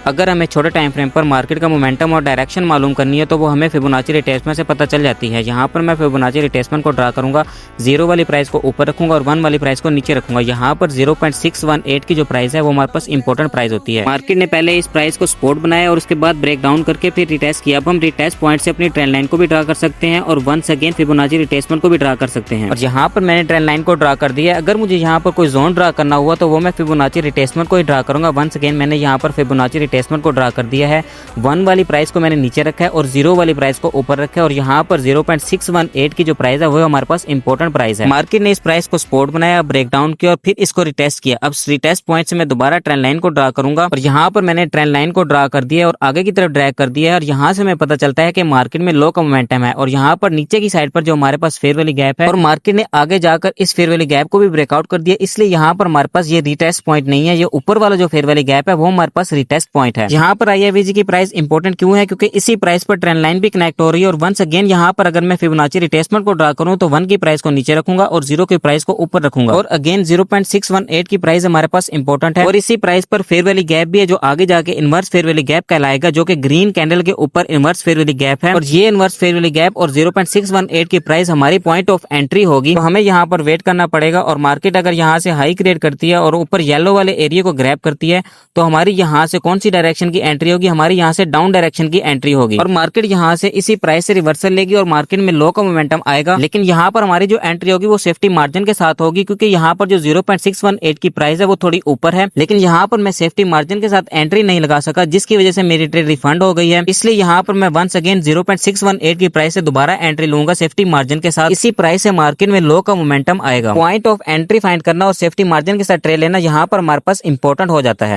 अगर हमें छोटे टाइम फ्रेम पर मार्केट का मोमेंटम और डायरेक्शन मालूम करनी है तो वो हमें फिबोनाची रिट्रेसमेंट से पता चल जाती है। यहाँ पर मैं फिबोनाची रिट्रेसमेंट को ड्रा करूंगा, 0 वाली प्राइस को ऊपर रखूंगा और 1 वाली प्राइस को नीचे रखूंगा। यहाँ पर 0.618 की जो प्राइस है वो हमारे पास इंपॉर्टेंट प्राइस होती है। मार्केट ने पहले इस प्राइस को सपोर्ट बनाया और उसके बाद ब्रेक डाउन करके फिर रिटेस्ट किया। अब हम रिटेस्ट पॉइंट से अपनी ट्रेंड लाइन को भी ड्रा कर सकते हैं और वंस अगेन फिबोनाची रिट्रेसमेंट को भी ड्रा कर सकते हैं। और यहाँ पर मैंने ट्रेंड लाइन को ड्रा कर दिया है। अगर मुझे यहाँ पर कोई जोन ड्रा करना हुआ तो वो मैं फिबोनाची रिट्रेसमेंट को ही ड्रा करूंगा। वंस अगेन मैंने यहाँ पर फिबोनाची रिट्रेसमेंट को ड्रा कर दिया है। 1 वाली प्राइस को मैंने नीचे रखा है और 0 वाली प्राइस को ऊपर रखा है और यहाँ पर 0.618 की जो प्राइस है वो हमारे पास इंपॉर्टेंट प्राइस है। मार्केट ने इस प्राइस को सपोर्ट बनाया, ब्रेक डाउन किया और फिर इसको रिटेस्ट किया। अब रिटेस्ट पॉइंट से मैं दोबारा ट्रेंड लाइन को ड्रा करूंगा और यहाँ पर मैंने ट्रेंड लाइन को ड्रा कर दिया और आगे की तरफ ड्रैग कर दिया है और यहाँ से हमें पता चलता है कि मार्केट में लो का मोमेंटम है और यहाँ पर नीचे की साइड पर जो हमारे पास फेयर वैली गैप है और मार्केट ने आगे जाकर इस फेयर वैली गैप को भी ब्रेकआउट कर दिया, इसलिए यहाँ पर हमारे पास ये रिटेस्ट पॉइंट नहीं है। ये ऊपर वाला जो फेयर वैली गैप है वो हमारे पास रिटेस्ट पॉइंट है। यहाँ पर IIVG की प्राइस इंपॉर्टेंट क्यों है? क्योंकि इसी प्राइस पर ट्रेंड लाइन भी कनेक्ट हो रही है और वंस अगेन यहाँ पर अगर मैं फिबोनाची रिट्रेसमेंट को ड्रा करूँ तो 1 की प्राइस को नीचे रखूंगा और 0 की प्राइस को ऊपर रखूंगा और अगेन 0.618 की प्राइस हमारे पास इंपॉर्टेंट है और इसी प्राइस पर फेयर वैली गैप भी है जो आगे जाके इनवर्स फेयर वैली गैप कहलाएगा, जो कि ग्रीन कैंडल के ऊपर इनवर्स फेयर वैली गैप है और ये इनवर्स फेयर वैली गैप और 0.618 की प्राइस हमारी पॉइंट ऑफ एंट्री होगी। तो हमें यहाँ पर वेट करना पड़ेगा और मार्केट अगर यहाँ से हाई क्रिएट करती है और ऊपर येलो वाले एरिया को ग्रैब करती है तो हमारी यहाँ से कौन सी डायरेक्शन की एंट्री होगी? हमारी यहाँ से डाउन डायरेक्शन की एंट्री होगी और मार्केट यहाँ से इसी प्राइस से रिवर्सल लेगी और मार्केट में लो का मोमेंटम आएगा। लेकिन यहाँ पर हमारी जो एंट्री होगी वो सेफ्टी मार्जिन के साथ होगी, क्योंकि यहाँ पर जो 0.618 की प्राइस है वो थोड़ी ऊपर है, लेकिन यहाँ पर मैं सेफ्टी मार्जिन के साथ एंट्री नहीं लगा सका, जिसकी वजह से मेरी ट्रेड रिफंड हो गई है। इसलिए यहाँ पर मैं वंस अगेन 0.618 की प्राइस से दोबारा एंट्री लूंगा सेफ्टी मार्जिन के साथ। इसी प्राइस से मार्केट में लो का मोमेंटम आएगा। पॉइंट ऑफ एंट्री फाइंड करना और सेफ्टी मार्जिन के साथ ट्रेड लेना यहाँ पर हमारे पास इंपॉर्टेंट हो जाता है।